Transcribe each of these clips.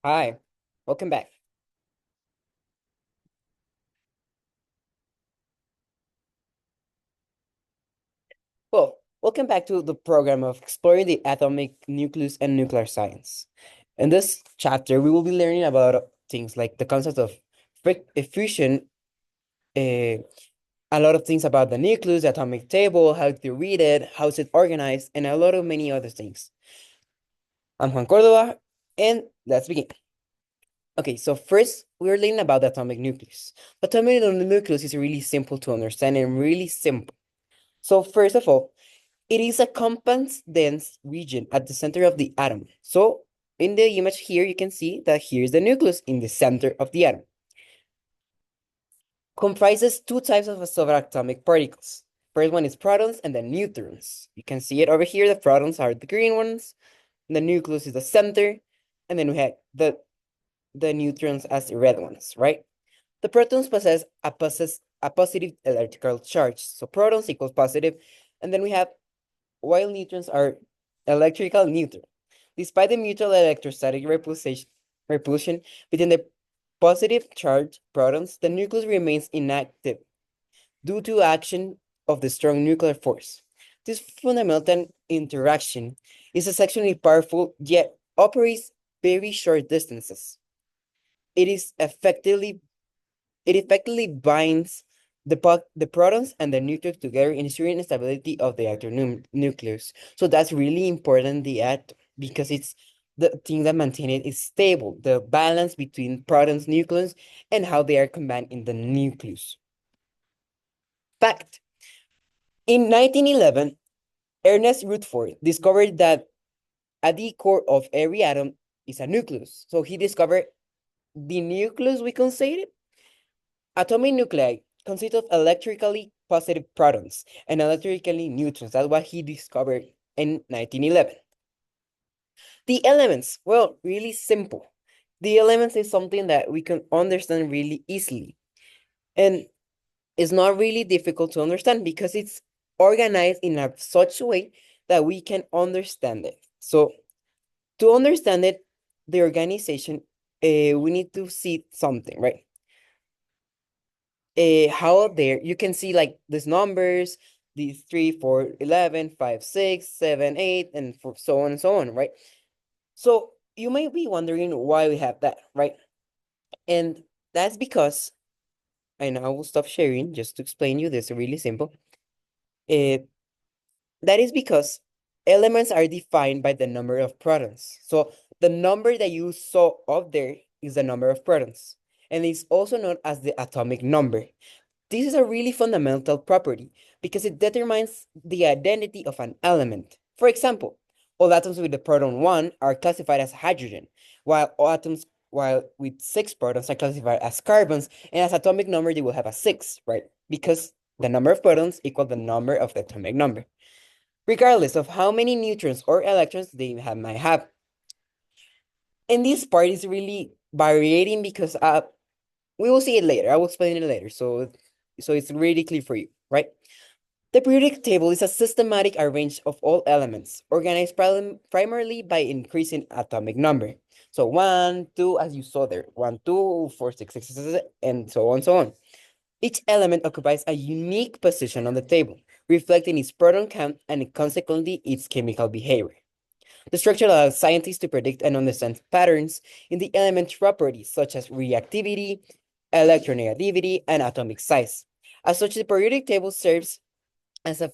Hi, welcome back. Welcome back to the program of exploring the atomic nucleus and nuclear science. In this chapter, we will be learning about things like the concept of fusion, a lot of things about the nucleus, the atomic table, how to read it, how it's organized, and a lot of many other things. I'm Juan Cordova, and let's begin. Okay, so first, we're learning about the atomic nucleus. The atomic nucleus is really simple to understand and really simple. So first of all, it is a compact dense region at the center of the atom. So in the image here, you can see that here's the nucleus in the center of the atom. Comprises two types of subatomic particles. First one is protons and then neutrons. You can see it over here. The protons are the green ones. The nucleus is the center. And then we have the neutrons as the red ones, right? The protons possess a positive electrical charge. So protons equals positive. And then we have while neutrons are electrical neutral. Despite the mutual electrostatic repulsion between the positive charged protons, the nucleus remains inactive due to action of the strong nuclear force. This fundamental interaction is exceptionally powerful, yet operates very short distances. It is effectively it effectively binds the protons and the nucleus together, ensuring the stability of the atom nucleus. So that's really important, the atom, because it's the thing that maintains it is stable, the balance between protons, nucleus, and how they are combined in the nucleus. Fact, in 1911, Ernest Rutherford discovered that at the core of every atom is a nucleus. So he discovered the nucleus, we can say it. Atomic nuclei consist of electrically positive protons and electrically neutrons. That's what he discovered in 1911. The elements, well, really simple. The elements is something that we can understand really easily. And it's not really difficult to understand because it's organized in such a way that we can understand it. So to understand it, the organization, we need to see something, right? How there you can see like these numbers, these 3, 4, 11, 5, 6, 7, 8, and so on and so on, right? So you might be wondering why we have that, right? And that's because, and I will stop sharing just to explain you this really simple. Uh, that is because elements are defined by the number of protons. So the number that you saw up there is the number of protons, and it's also known as the atomic number. This is a really fundamental property because it determines the identity of an element. For example, all atoms with the proton 1 are classified as hydrogen, while all atoms with 6 protons are classified as carbons, and as atomic number they will have a 6, right? Because the number of protons equal the number of the atomic number, regardless of how many neutrons or electrons they might have. And this part is really varying because we will see it later. I will explain it later. So it's really clear for you, right? The periodic table is a systematic arrangement of all elements, organized primarily by increasing atomic number. So 1, 2, as you saw there, 1, 2, 4, 6, 6, 6, 6, and so on, so on. Each element occupies a unique position on the table, reflecting its proton count and consequently its chemical behavior. The structure allows scientists to predict and understand patterns in the element properties such as reactivity, electronegativity, and atomic size. As such, the periodic table serves as a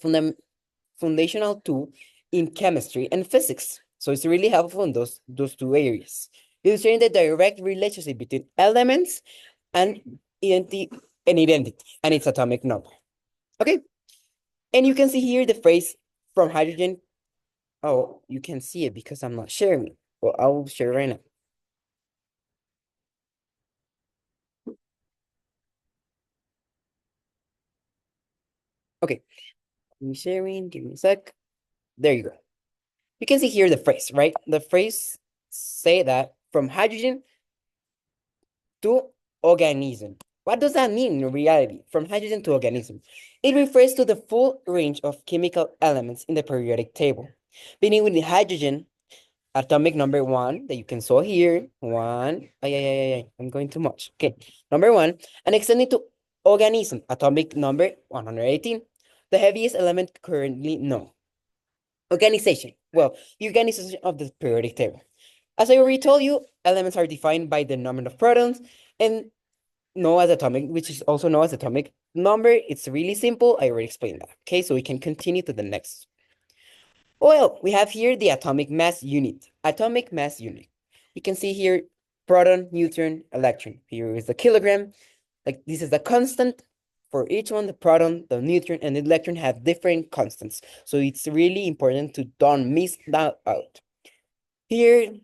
foundational tool in chemistry and physics. So it's really helpful in those two areas, illustrating the direct relationship between elements and identity and its atomic number. Okay, and you can see here the phrase from hydrogen. Oh, you can see it because I'm not sharing. Well, I will share right now. Okay, I'm sharing. Give me a sec. There you go. You can see here the phrase, right? The phrase say that from hydrogen to organism. What does that mean in reality? From hydrogen to organism. It refers to the full range of chemical elements in the periodic table. Beginning with the hydrogen, atomic number 1 that you can saw here. 1. I'm going too much. Okay. Number 1. And extending to organism, atomic number 118. The heaviest element currently known. Organization. Well, the organization of the periodic table. As I already told you, elements are defined by the number of protons and known as atomic, which is also known as atomic number. It's really simple. I already explained that. Okay, so we can continue to the next. Well, we have here the atomic mass unit. Atomic mass unit. You can see here proton, neutron, electron. Here is the kilogram. Like this is the constant. For each one, the proton, the neutron, and the electron have different constants. So it's really important to don't miss that out. Here,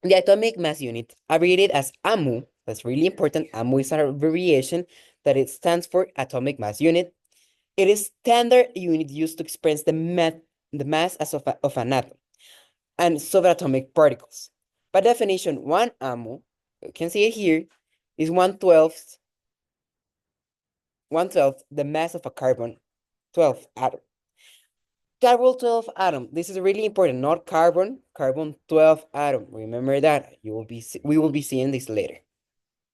the atomic mass unit, abbreviated as AMU, that's really important. AMU is an abbreviation that it stands for atomic mass unit. It is standard unit used to express the mass as of an atom and subatomic particles. By definition, 1 AMU, you can see it here, is 1/12 the mass of a carbon 12 atom. Carbon 12 atom. This is really important. Not carbon 12 atom. Remember that. We will be seeing this later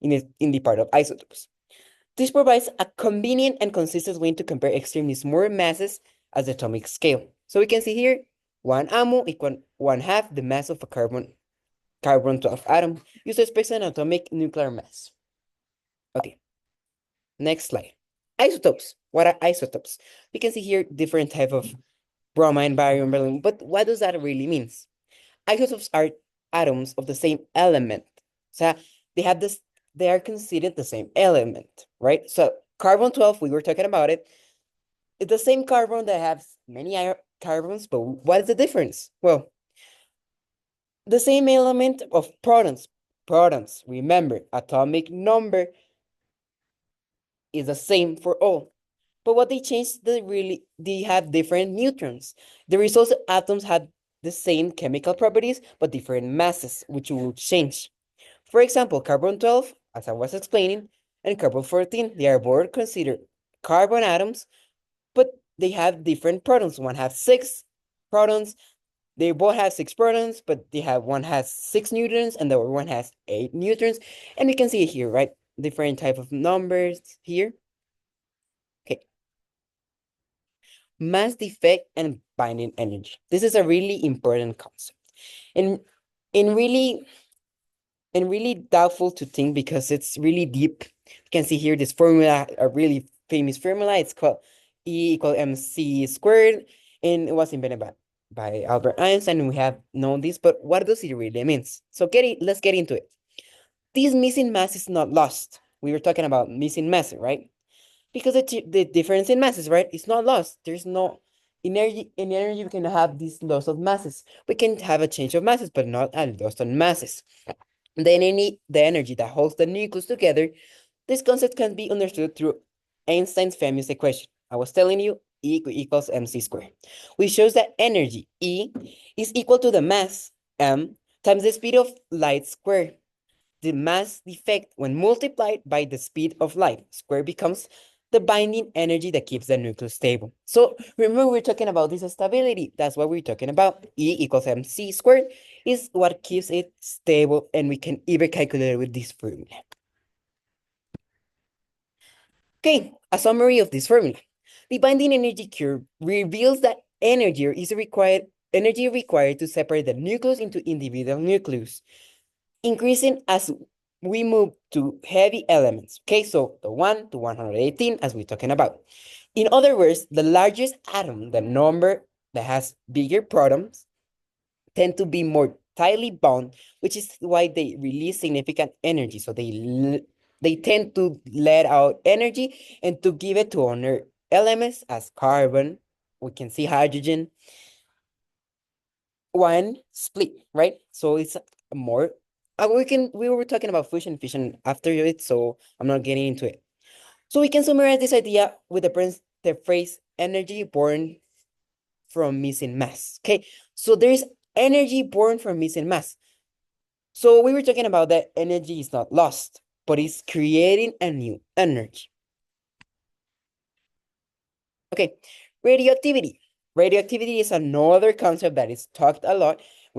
in the part of isotopes. This provides a convenient and consistent way to compare extremely small masses as the atomic scale. So we can see here 1 AMU equal 1/2 the mass of a carbon 12 atom used to express an atomic nuclear mass. Okay. Next slide. Isotopes. What are isotopes? We can see here different type of bromine, barium, beryllium, but what does that really mean? Isotopes are atoms of the same element. So they are considered the same element, right? So carbon 12, we were talking about it. It's the same carbon that has many carbons, but what is the difference? Well, the same element of protons. Protons, remember, atomic number is the same for all. But what they changed, they have different neutrons. The results of atoms have the same chemical properties, but different masses, which will change. For example, carbon 12, as I was explaining, and carbon 14, they are both considered carbon atoms, but they have different protons. One has 6 protons. They both have 6 protons, but one has 6 neutrons, and the other one has 8 neutrons. And we can see it here, right? Different type of numbers here. Okay. Mass defect and binding energy. This is a really important concept. And, and really doubtful to think because it's really deep. You can see here this formula, a really famous formula. It's called E equal mc squared, and it was invented by Albert Einstein. We have known this, but what does it really mean? So let's get into it. This missing mass is not lost. We were talking about missing mass, right? Because the difference in masses, right? It's not lost. There's no energy. In energy, we can have this loss of masses. We can have a change of masses, but not a loss of masses. The energy that holds the nucleus together, this concept can be understood through Einstein's famous equation. I was telling you, E equals mc squared, which shows that energy, E, is equal to the mass, m, times the speed of light squared. The mass defect, when multiplied by the speed of light squared, becomes the binding energy that keeps the nucleus stable. So remember, we're talking about this stability. That's what we're talking about. E equals mc squared is what keeps it stable, and we can even calculate it with this formula. Okay, a summary of this formula. The binding energy curve reveals that energy required to separate the nucleus into individual nucleus, increasing as we move to heavy elements. Okay, so the 1 to 118, as we're talking about. In other words, the largest atom, the number that has bigger protons, tend to be more tightly bound, which is why they release significant energy. So they tend to let out energy and to give it to other elements as carbon. We can see hydrogen. One split, right? So it's more. We were talking about fusion fission after it, so I'm not getting into it. So we can summarize this idea with the phrase energy born from missing mass. Okay, so there's energy born from missing mass. So we were talking about that energy is not lost, but it's creating a new energy. Okay, radioactivity. Radioactivity is another concept that is talked a lot,